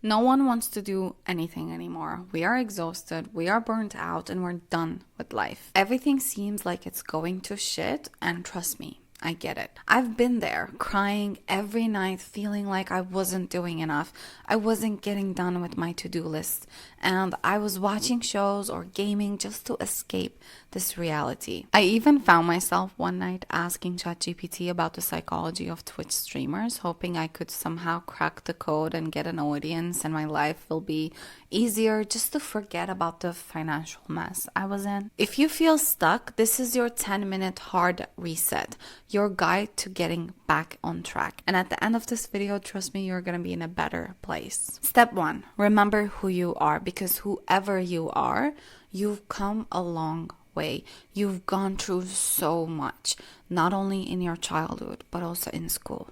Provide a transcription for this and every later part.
No one wants to do anything anymore. We are exhausted, we are burnt out, and we're done with life. Everything seems like it's going to shit, and trust me, I get it. I've been there, crying every night, feeling like I wasn't doing enough. I wasn't getting done with my to-do list, and I was watching shows or gaming just to escape this reality. I even found myself one night asking ChatGPT about the psychology of Twitch streamers, hoping I could somehow crack the code and get an audience and my life will be easier just to forget about the financial mess I was in. If you feel stuck, this is your 10-minute hard reset, your guide to getting back on track. And at the end of this video, trust me, you're gonna be in a better place. Step 1, remember who you are, because whoever you are, you've come a long way. You've gone through so much, not only in your childhood, but also in school,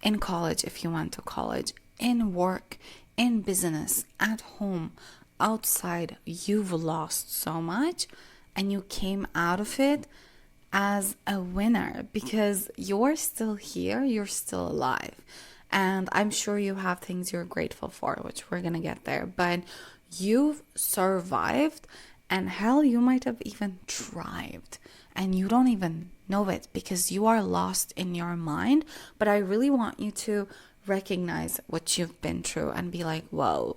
in college if you went to college, in work, in business, at home, outside. You've lost so much and you came out of it as a winner because you're still here, you're still alive. And I'm sure you have things you're grateful for, which we're gonna get there, but you've survived. And hell, you might have even thrived and you don't even know it because you are lost in your mind. But I really want you to recognize what you've been through and be like, whoa,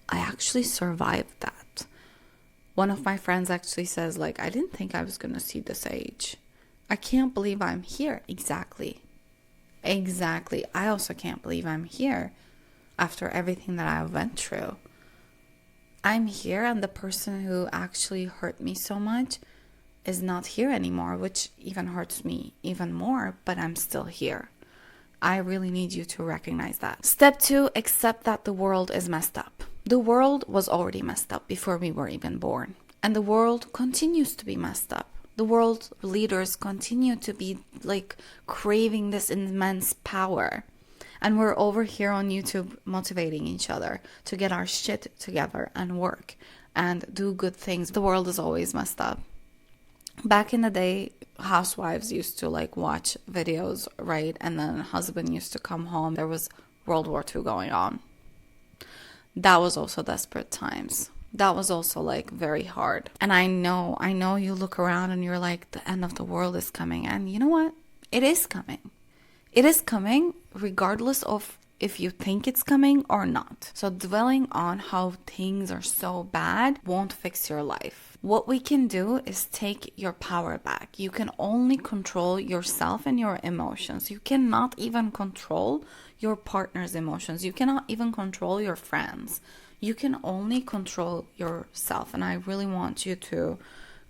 I actually survived that. One of my friends actually says, like, I didn't think I was going to see this age. I can't believe I'm here. Exactly. I also can't believe I'm here after everything that I went through. I'm here and the person who actually hurt me so much is not here anymore, which even hurts me even more, but I'm still here. I really need you to recognize that. Step 2, accept that the world is messed up. The world was already messed up before we were even born. And the world continues to be messed up. The world leaders continue to be like craving this immense power. And we're over here on YouTube motivating each other to get our shit together and work and do good things. The world is always messed up. Back in the day, housewives used to like watch videos, right? And then husband used to come home. There was World War II going on. That was also desperate times. That was also like very hard. And I know you look around and you're like, the end of the world is coming. And you know what? It is coming. It is coming regardless of if you think it's coming or not. So dwelling on how things are so bad won't fix your life. What we can do is take your power back. You can only control yourself and your emotions. You cannot even control your partner's emotions. You cannot even control your friends. You can only control yourself. And I really want you to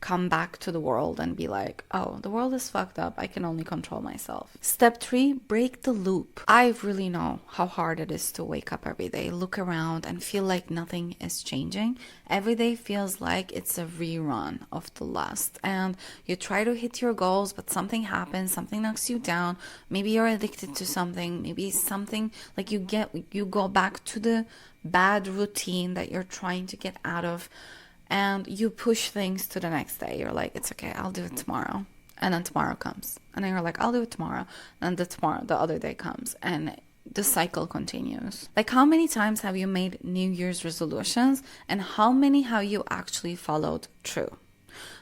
come back to the world and be like, oh, the world is fucked up. I can only control myself. Step 3, break the loop. I really know how hard it is to wake up every day, look around and feel like nothing is changing. Every day feels like it's a rerun of the last. And you try to hit your goals, but something happens, something knocks you down. Maybe you're addicted to something. Maybe something like you go back to the bad routine that you're trying to get out of. And you push things to the next day. You're like, it's okay, I'll do it tomorrow. And then tomorrow comes. And then you're like, I'll do it tomorrow. And the other day comes. And the cycle continues. Like, how many times have you made New Year's resolutions? And how many have you actually followed through?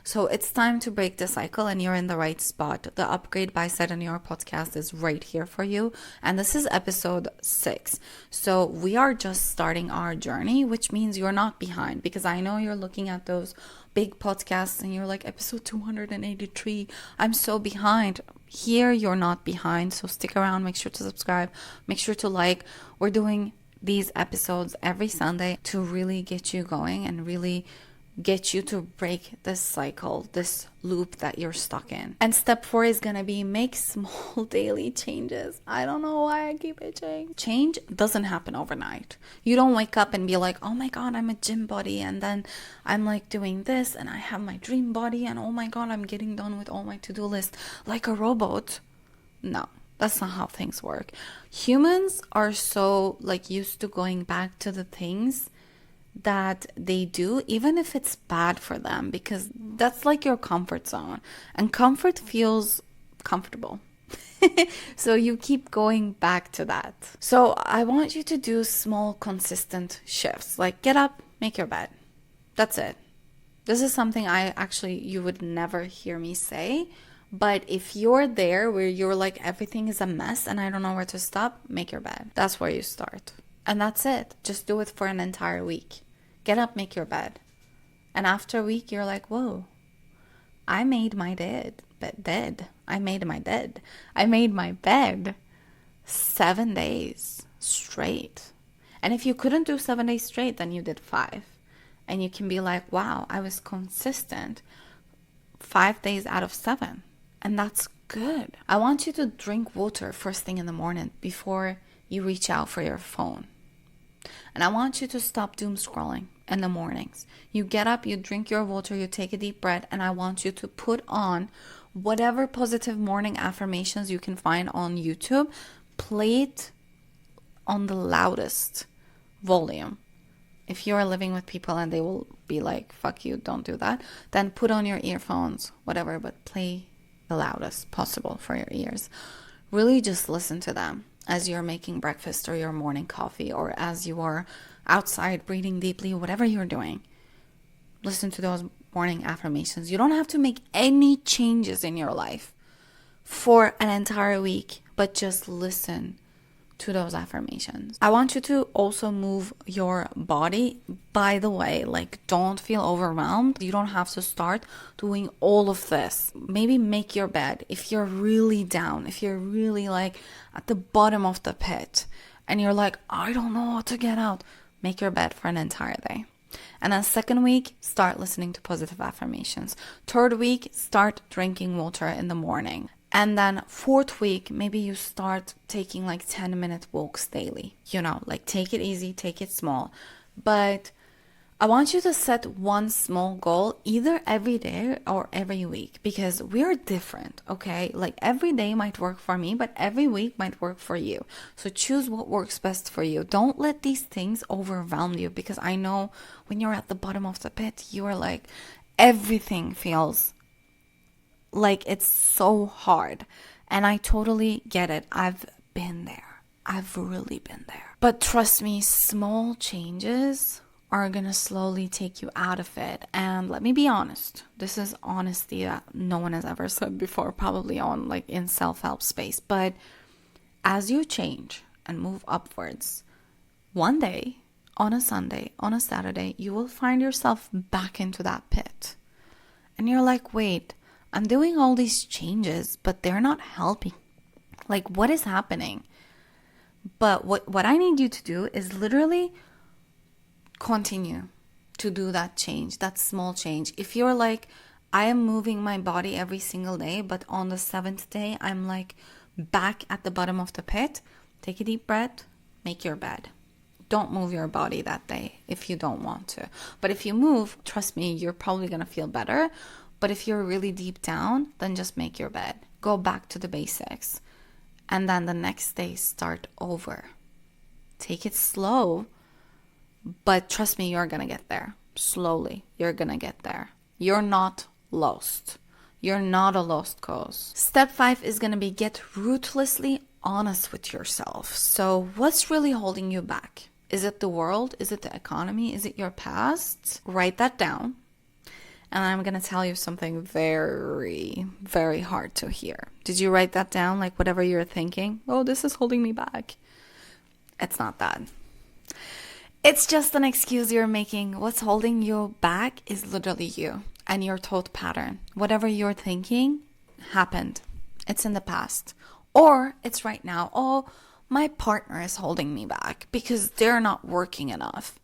So it's time to break the cycle and you're in the right spot. The Upgrade by Seda podcast is right here for you. And this is episode 6. So we are just starting our journey, which means you're not behind, because I know you're looking at those big podcasts and you're like, episode 283, I'm so behind. Here you're not behind. So stick around, make sure to subscribe, make sure to like. We're doing these episodes every Sunday to really get you going and really get you to break this cycle, this loop that you're stuck in. And step 4 is gonna be make small daily changes. I don't know why I keep itching. Change doesn't happen overnight. You don't wake up and be like, oh my god, I'm a gym body, and then I'm like doing this and I have my dream body, and oh my god, I'm getting done with all my to-do list like a robot. No, that's not how things work. Humans are so like used to going back to the things that they do, even if it's bad for them, because that's like your comfort zone, and comfort feels comfortable. So you keep going back to that. So I want you to do small, consistent shifts. Like get up, make your bed. That's it. This is something you would never hear me say. But if you're there where you're like, everything is a mess and I don't know where to stop, make your bed. That's where you start. And that's it. Just do it for an entire week. Get up, make your bed. And after a week, you're like, whoa, I made my bed. I made my bed 7 days straight. And if you couldn't do 7 days straight, then you did 5. And you can be like, wow, I was consistent 5 days out of 7. And that's good. I want you to drink water first thing in the morning before you reach out for your phone. And I want you to stop doom scrolling in the mornings. You get up, you drink your water, you take a deep breath, and I want you to put on whatever positive morning affirmations you can find on YouTube. Play it on the loudest volume. If you're living with people and they will be like, fuck you, don't do that, then put on your earphones, whatever, but play the loudest possible for your ears. Really just listen to them as you're making breakfast or your morning coffee, or as you are outside breathing deeply, whatever you're doing. Listen to those morning affirmations. You don't have to make any changes in your life for an entire week, but just listen to those affirmations. I want you to also move your body. By the way, like, don't feel overwhelmed. You don't have to start doing all of this. Maybe make your bed if you're really down, if you're really like at the bottom of the pit and you're like, I don't know how to get out. Make your bed for an entire day. And then second week, start listening to positive affirmations. Third week, start drinking water in the morning. And then fourth week, maybe you start taking like 10-minute walks daily. Like take it easy, take it small. But I want you to set one small goal either every day or every week, because we're different, okay? Like every day might work for me, but every week might work for you. So choose what works best for you. Don't let these things overwhelm you, because I know when you're at the bottom of the pit, you are like, everything feels like it's so hard. And I totally get it. I've been there. I've really been there. But trust me, small changes are gonna slowly take you out of it. And let me be honest, this is honesty that no one has ever said before, probably on like in self-help space. But as you change and move upwards, one day, on a Sunday, on a Saturday, you will find yourself back into that pit. And you're like, wait, I'm doing all these changes, but they're not helping. Like, what is happening? But what I need you to do is literally continue to do that change, that small change. If you're like, I am moving my body every single day, but on the 7th day, I'm like back at the bottom of the pit, take a deep breath, make your bed. Don't move your body that day if you don't want to. But if you move, trust me, you're probably going to feel better. But if you're really deep down, then just make your bed. Go back to the basics. And then the next day, start over. Take it slow. But trust me, you're going to get there. Slowly, you're going to get there. You're not lost. You're not a lost cause. Step 5 is going to be get ruthlessly honest with yourself. So what's really holding you back? Is it the world? Is it the economy? Is it your past? Write that down. And I'm going to tell you something very, very hard to hear. Did you write that down? Like whatever you're thinking, oh, this is holding me back. It's not that. It's just an excuse you're making. What's holding you back is literally you and your thought pattern. Whatever you're thinking happened. It's in the past. Or it's right now. Oh, my partner is holding me back because they're not working enough.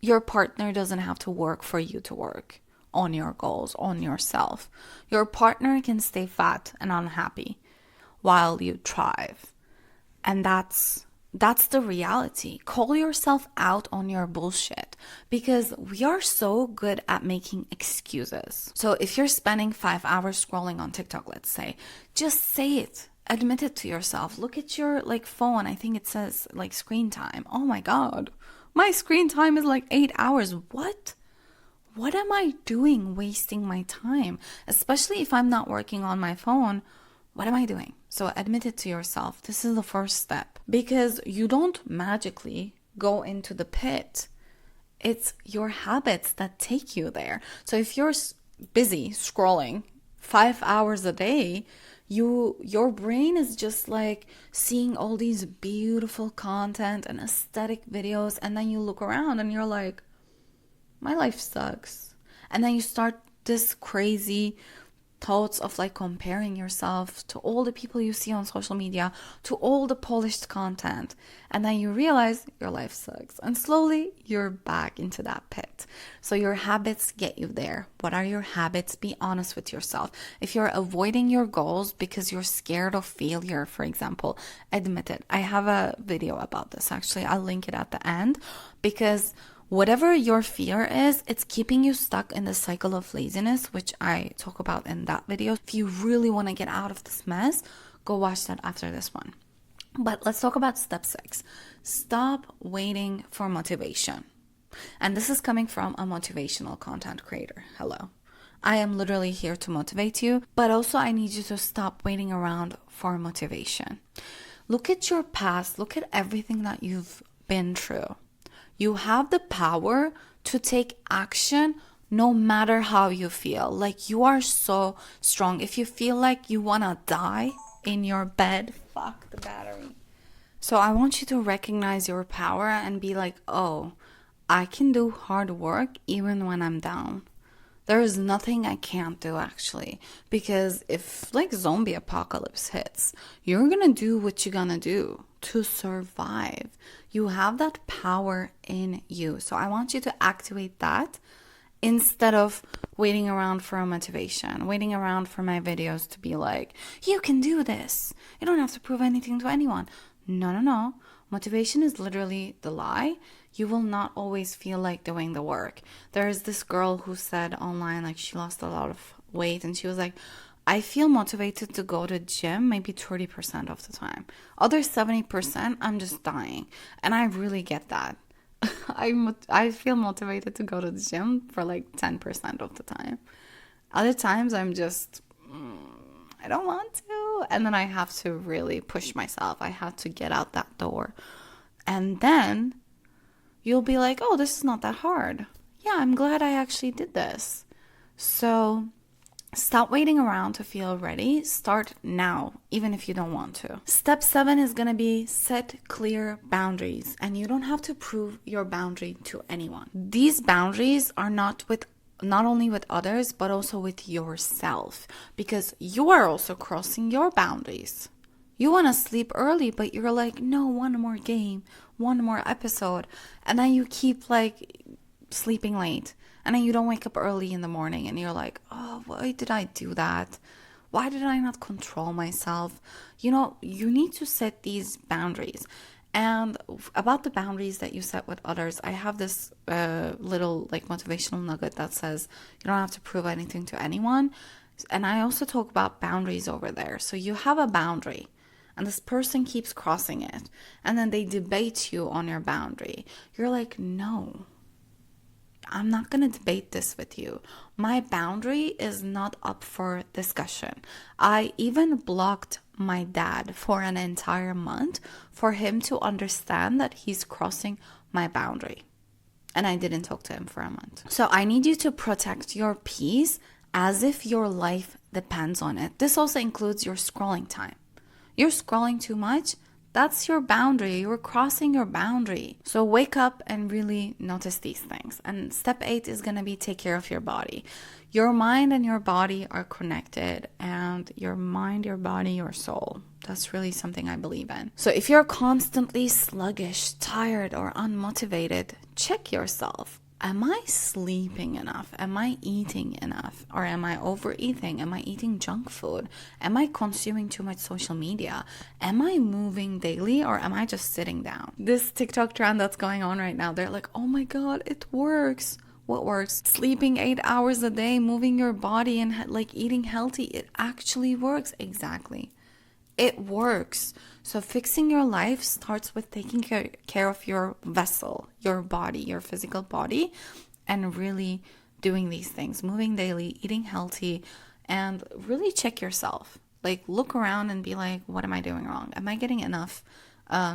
Your partner doesn't have to work for you to work on your goals, on yourself. Your partner can stay fat and unhappy while you thrive. And that's the reality. Call yourself out on your bullshit, because we are so good at making excuses. So if you're spending 5 hours scrolling on TikTok, let's say, just say it. Admit it to yourself. Look at your phone. I think it says screen time. Oh my God. My screen time is 8 hours. What? What am I doing wasting my time? Especially if I'm not working on my phone. What am I doing? So admit it to yourself. This is the first step, because you don't magically go into the pit. It's your habits that take you there. So if you're busy scrolling 5 hours a day, your brain is just like seeing all these beautiful content and aesthetic videos, and then you look around and you're like, my life sucks. And then you start this crazy thoughts of like comparing yourself to all the people you see on social media, to all the polished content, and then you realize your life sucks, and slowly you're back into that pit. So your habits get you there. What are your habits? Be honest with yourself. If you're avoiding your goals because you're scared of failure, for example, admit it. I have a video about this, actually. I'll link it at the end, because whatever your fear is, it's keeping you stuck in the cycle of laziness, which I talk about in that video. If you really want to get out of this mess, go watch that after this one. But let's talk about step 6. Stop waiting for motivation. And this is coming from a motivational content creator. Hello. I am literally here to motivate you, but also I need you to stop waiting around for motivation. Look at your past. Look at everything that you've been through. You have the power to take action no matter how you feel. Like, you are so strong. If you feel like you want to die in your bed, fuck the battery. So I want you to recognize your power and be like, oh, I can do hard work even when I'm down. There is nothing I can't do, actually, because if like zombie apocalypse hits, you're gonna do what you're gonna do to survive. You have that power in you. So I want you to activate that instead of waiting around for a motivation, waiting around for my videos to be like, you can do this. You don't have to prove anything to anyone. No. Motivation is literally the lie. You will not always feel like doing the work. There is this girl who said online, like, she lost a lot of weight, and she was like, I feel motivated to go to gym maybe 30% of the time. Other 70%, I'm just dying. And I really get that. I feel motivated to go to the gym for like 10% of the time. Other times I'm just, I don't want to. And then I have to really push myself. I have to get out that door. And then you'll be like, oh, this is not that hard. Yeah, I'm glad I actually did this. So stop waiting around to feel ready. Start now, even if you don't want to. Step 7 is going to be set clear boundaries. And you don't have to prove your boundary to anyone. These boundaries are not only with others, but also with yourself. Because you are also crossing your boundaries. You want to sleep early, but you're like, no, one more game, one more episode. And then you keep like sleeping late. And then you don't wake up early in the morning and you're like, oh, why did I do that? Why did I not control myself? You need to set these boundaries. And about the boundaries that you set with others, I have this little like motivational nugget that says you don't have to prove anything to anyone. And I also talk about boundaries over there. So you have a boundary and this person keeps crossing it. And then they debate you on your boundary. You're like, no. I'm not going to debate this with you. My boundary is not up for discussion. I even blocked my dad for an entire month for him to understand that he's crossing my boundary. And I didn't talk to him for a month. So I need you to protect your peace as if your life depends on it. This also includes your scrolling time. You're scrolling too much. That's your boundary. You're crossing your boundary. So wake up and really notice these things. And step 8 is going to be take care of your body. Your mind and your body are connected. And your mind, your body, your soul. That's really something I believe in. So if you're constantly sluggish, tired, or unmotivated, check yourself. Am I sleeping enough? Am I eating enough? Or am I overeating? Am I eating junk food? Am I consuming too much social media? Am I moving daily or am I just sitting down? This TikTok trend that's going on right now, they're like, oh my God, it works. What works? Sleeping 8 hours a day, moving your body and like eating healthy. It actually works. Exactly. It works. So fixing your life starts with taking care of your vessel, your body, your physical body, and really doing these things, moving daily, eating healthy, and really check yourself. Like, look around and be like, what am I doing wrong? Am I getting enough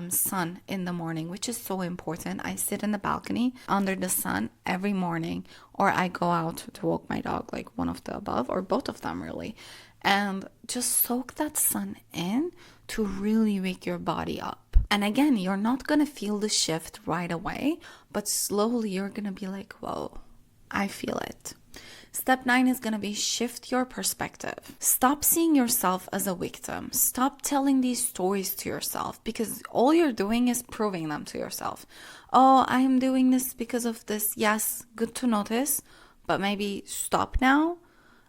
sun in the morning, which is so important? I sit in the balcony under the sun every morning, or I go out to walk my dog, like one of the above, or both of them really, and just soak that sun in to really wake your body up. And again, you're not gonna feel the shift right away, but slowly you're gonna be like, whoa, I feel it. Step 9 is going to be shift your perspective. Stop seeing yourself as a victim. Stop telling these stories to yourself, because all you're doing is proving them to yourself. Oh, I am doing this because of this. Yes, good to notice, but maybe stop now.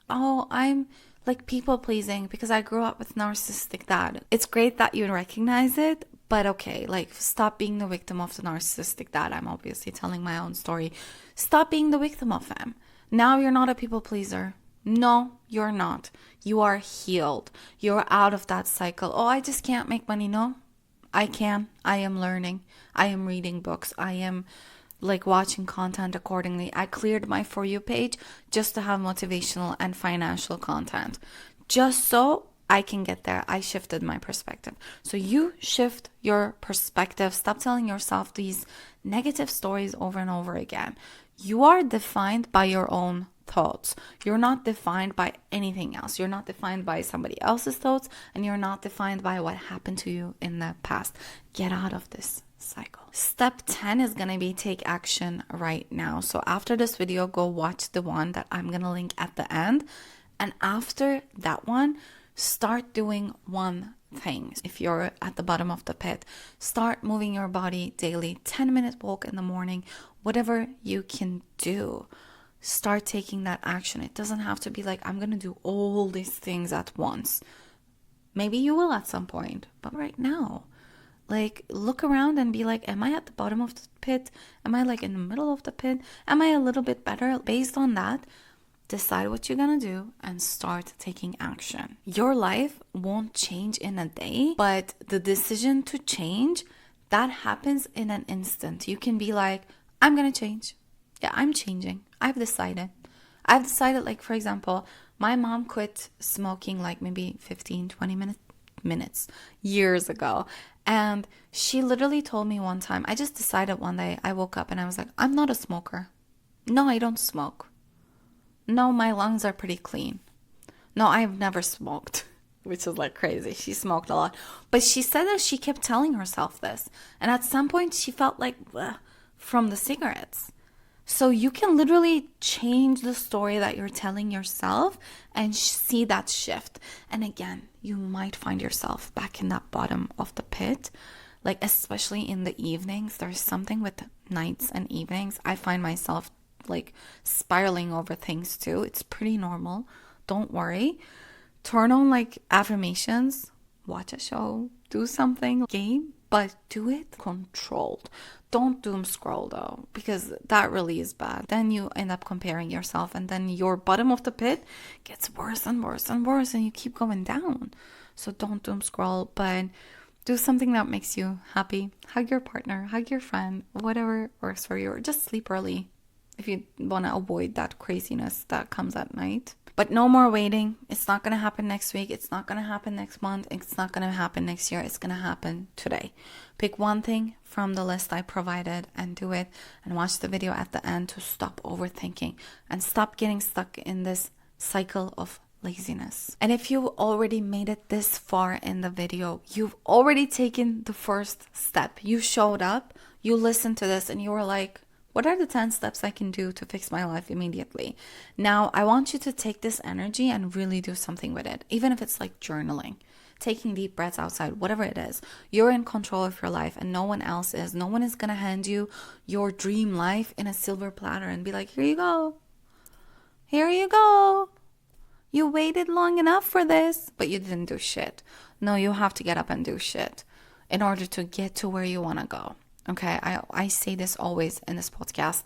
Oh, I'm like people pleasing because I grew up with narcissistic dad. It's great that you recognize it, but okay, like stop being the victim of the narcissistic dad. I'm obviously telling my own story. Stop being the victim of him. Now you're not a people pleaser. No, you're not. You are healed. You're out of that cycle. Oh, I just can't make money. No, I can. I am learning. I am reading books. I am like watching content accordingly. I cleared my For You page just to have motivational and financial content, just so I can get there. I shifted my perspective. So you shift your perspective. Stop telling yourself these negative stories over and over again. You are defined by your own thoughts. You're not defined by anything else. You're not defined by somebody else's thoughts, and you're not defined by what happened to you in the past. Get out of this cycle. Step 10 is going to be take action right now. So after this video, go watch the one that I'm going to link at the end. And after that one, start doing one thing. If you're at the bottom of the pit, start moving your body daily. 10-minute walk in the morning, whatever you can do. Start taking that action. It doesn't have to be like, I'm going to do all these things at once. Maybe you will at some point, but right now, like, look around and be like, am I at the bottom of the pit? Am I like in the middle of the pit? Am I a little bit better? Based on that, decide what you're gonna do and start taking action. Your life won't change in a day, but the decision to change, that happens in an instant. You can be like, I'm gonna change. Yeah, I'm changing. I've decided, like, for example, my mom quit smoking like maybe 15, 20 minutes years ago. And she literally told me one time, I just decided one day, I woke up and I was like, I'm not a smoker. No, I don't smoke. No, my lungs are pretty clean. No, I've never smoked, which is like crazy. She smoked a lot. But she said that she kept telling herself this. And at some point she felt like from the cigarettes. So you can literally change the story that you're telling yourself and see that shift. And again, you might find yourself back in that bottom of the pit. Like, especially in the evenings, there's something with nights and evenings. I find myself like spiraling over things too. It's pretty normal. Don't worry. Turn on like affirmations, watch a show, do something, game, but do it controlled. Don't doom scroll though, because that really is bad. Then you end up comparing yourself, and then your bottom of the pit gets worse and worse and worse, and you keep going down. So don't doom scroll, but do something that makes you happy. Hug your partner, hug your friend, whatever works for you, or just sleep early if you want to avoid that craziness that comes at night. But no more waiting. It's not going to happen next week. It's not going to happen next month. It's not going to happen next year. It's going to happen today. Pick one thing from the list I provided and do it, and watch the video at the end to stop overthinking and stop getting stuck in this cycle of laziness. And if you already made it this far in the video, you've already taken the first step. You showed up, you listened to this, and you were like, what are the 10 steps I can do to fix my life immediately? Now, I want you to take this energy and really do something with it. Even if it's like journaling, taking deep breaths outside, whatever it is. You're in control of your life and no one else is. No one is going to hand you your dream life in a silver platter and be like, here you go. Here you go. You waited long enough for this, but you didn't do shit. No, you have to get up and do shit in order to get to where you want to go. Okay, I say this always in this podcast.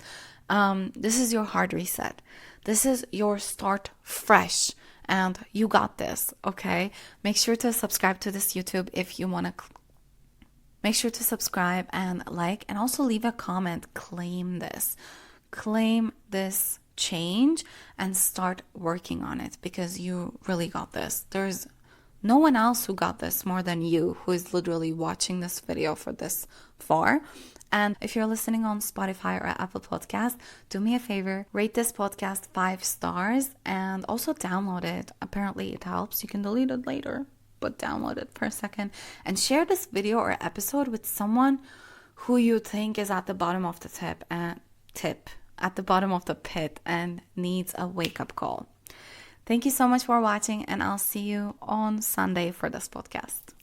This is your hard reset. This is your start fresh, and you got this, okay? Make sure to subscribe to this YouTube if you want to. Make sure to subscribe and like, and also leave a comment. Claim this change and start working on it, because you really got this. There's No one else who got this more than you, who is literally watching this video for this far. And if you're listening on Spotify or Apple Podcast, do me a favor, rate this podcast 5 stars and also download it. Apparently it helps. You can delete it later, but download it for a second. And share this video or episode with someone who you think is at the bottom of the at the bottom of the pit and needs a wake-up call. Thank you so much for watching, and I'll see you on Sunday for this podcast.